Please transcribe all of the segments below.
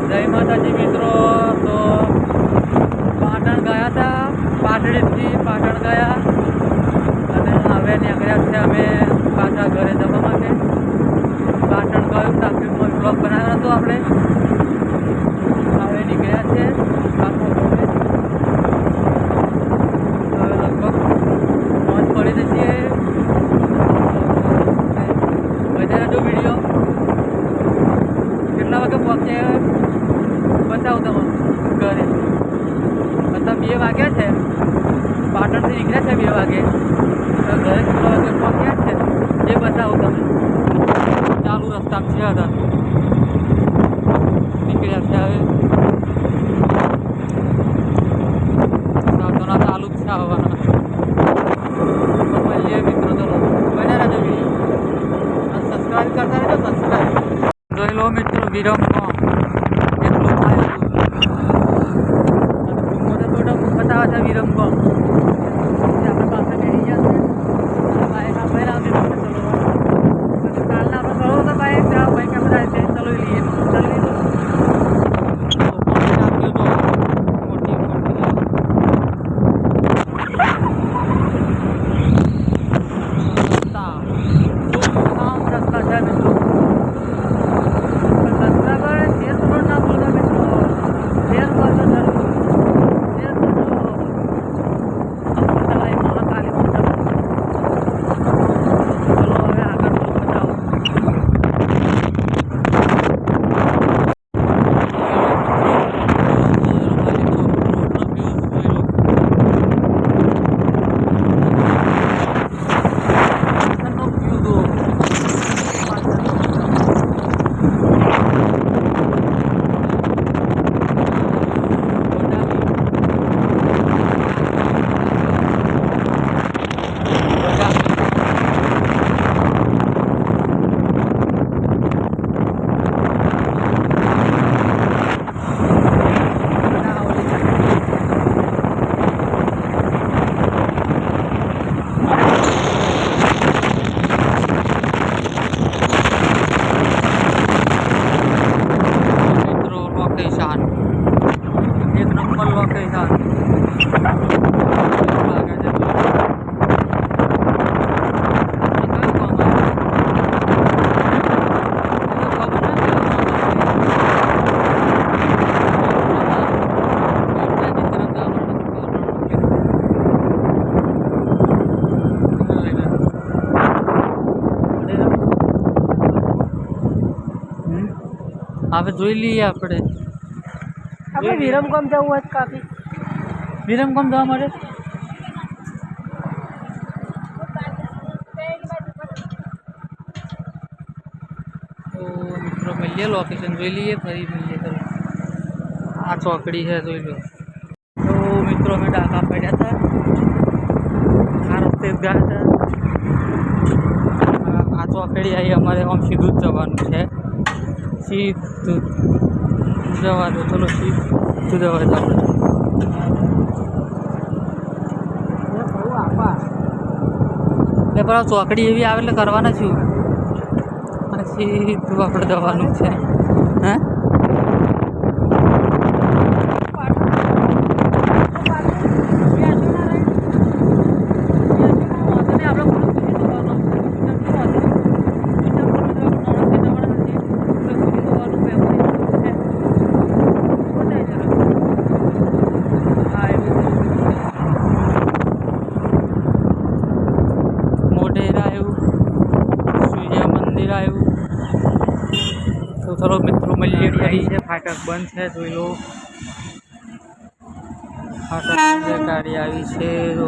જય માતાજી મિત્રો. તો પાટણ ગયા હતા, પાટણથી પાટણ ગયા અને હવે નીકળ્યા છે અમે પાછા ઘરે જવા માટે. પાટણ ગયું, ટ્રાફિકમાં બ્લોક બનાવ્યો હતો આપણે. હવે નીકળ્યા છે પાછા ઘરે. હવે લગભગ મોજ પડી જશે. વધારે જો વિડીયો કેટલા વાગે પહોંચે બતાવું તમે ઘરે. મતલબ 2 વાગ્યા છે, પાટણથી નીકળ્યા છે 2 વાગે. ઘરે કેટલા વાગે પહોંચ્યા છે એ બતાવું તમે. ચાલુ રસ્તામાં છે હતા, નીકળ્યા છે હવે. સાધનો ચાલુ જ છે આવવાના. મળીએ મિત્રો, ચલો બન્યા રહેજો વિડીયો. સબસ્ક્રાઈબ કરતા રહેજો, સબસ્ક્રાઈબ. જોઈ લો મિત્રો વિરમમાં એટલું થાય મોટા બતાવે છે વિરમમાં. આપણે પાસે બેસી ગયા છે. બાઈક આપણે લાવી ચલો. પછી કાલના આપણે ચલો તો બાઈક બાઈક આપણે ચલો લઈએ. ચલી લીધું રસ્તા છે મિત્રો. એક નંબર લોકેશન. હવે જોઈ લઈએ આપણે વિરમગામ જવું હોય કાફી. વિરમગામ જવા માટે તો મિત્રો મળીએ, લોકેશન જોઈ લઈએ, ફરી મળીએ. ચલો આ ચોકડી છે, જોઈ લો. તો મિત્રો અમે ડાકા પડ્યા હતા, આ રસ્તે ગયા હતા. આ ચોકડી આવી અમારે આમ સીધું જ જવાનું છે. સીધું જવા દો, ચલો સીધું જવા દો. એટલે બરાબર ચોકડી એવી આવે એટલે કરવાના છું અને સીધું આપણે જવાનું છે. હે તો ચલો મિત્રો મળીએ. ગાડી છે, ફાટક બંધ છે, જોઈ લો. ફાટક છે, ગાડી આવી છે. તો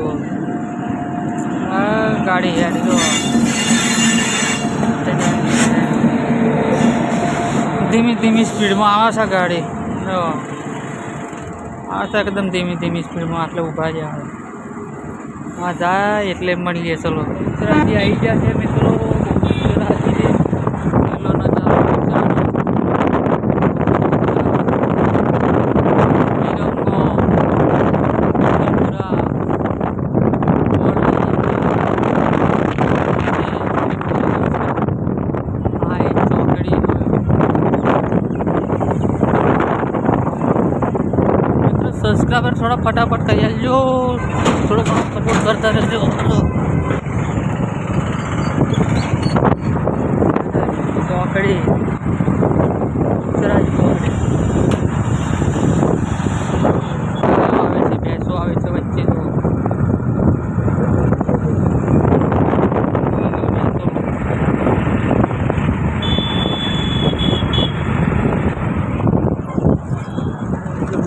ગાડી હેડી તો ધીમી ધીમી સ્પીડમાં આવે છે ગાડી. આ તો એકદમ ધીમી ધીમી સ્પીડમાં આટલે ઊભા જ આવે. હા જાય એટલે મળીએ. ચલો આવી ગયા છે મિત્રો. સબસ્ક્રાઈબર થોડા ફટાફટ કરી આવજો, થોડો ઘણો સપોર્ટ કરતા રહેજો. ચોકડી આવે છે, ભેંસો આવે છે વચ્ચે. તો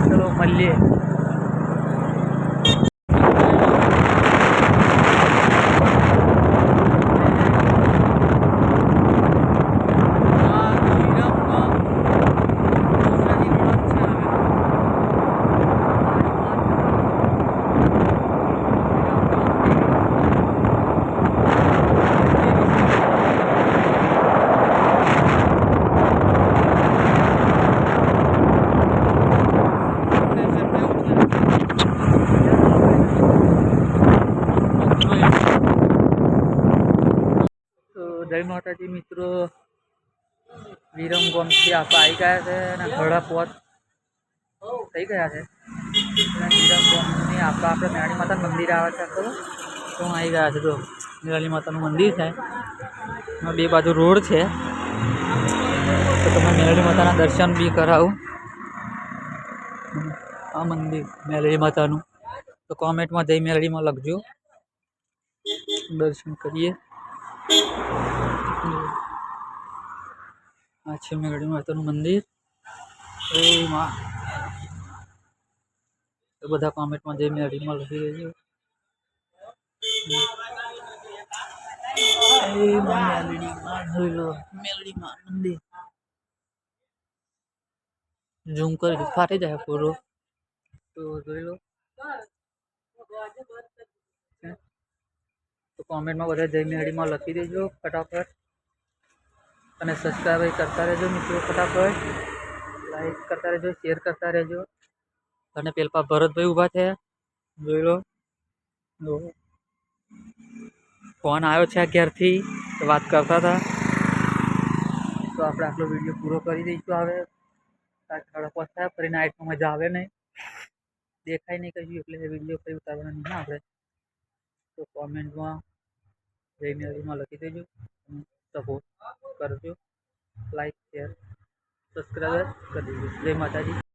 ચલો મળીએ. જય માતાજી મિત્રો, વિરમગામથી આપણે આવી ગયા છે અને ઘોડા પોત થઈ ગયા છે. વિરમગામની આપણે મેરડી માતાનું મંદિર આવે છે ખરું, તો આવી ગયા છે. જો મેરડી માતાનું મંદિર છે, બે બાજુ રોડ છે, તો તમે મેરડી માતાના દર્શન બી કરાવું. આ મંદિર મેરડી માતાનું, તો કોમેન્ટમાં જઈ મેરડીમાં લખજો, દર્શન કરીએ. આ છે મેરડી માતાનું મંદિર. એમાં બધા કોમેન્ટમાં જઈ મેરડીમાં લખી દેજો. મેરડીમાં મંદિર ઝૂમ કરી ફાટી જાય પૂરો, તો જોઈ લો. તો કોમેન્ટમાં બધા જય મેરડીમાં લખી દેજો ફટાફટ, અને સબસ્ક્રાઈબ કરતા રહેજો મિત્રો, ફટાફટ લાઈક કરતા રહેજો, શેર કરતા રહેજો. અને પેલા ભરતભાઈ ઊભા છે, જોઈ લો. ફોન આવ્યો છે ઘેરથી, તો વાત કરતા હતા. તો આપણે આટલો વિડીયો પૂરો કરી દઈશું. હવે સાડા 5 થાય, ફરી નાઇટમાં મજા આવે નહીં, દેખાય નહીં કશું, એટલે વિડીયો કંઈ ઉતારવાના નહીં આપણે. તો કોમેન્ટમાં જય મેરડીમાં લખી દેજો, સપોર્ટ કરજો, લાઈક શેર સબસ્ક્રાઈબ કરી દેજો. જય માતાજી.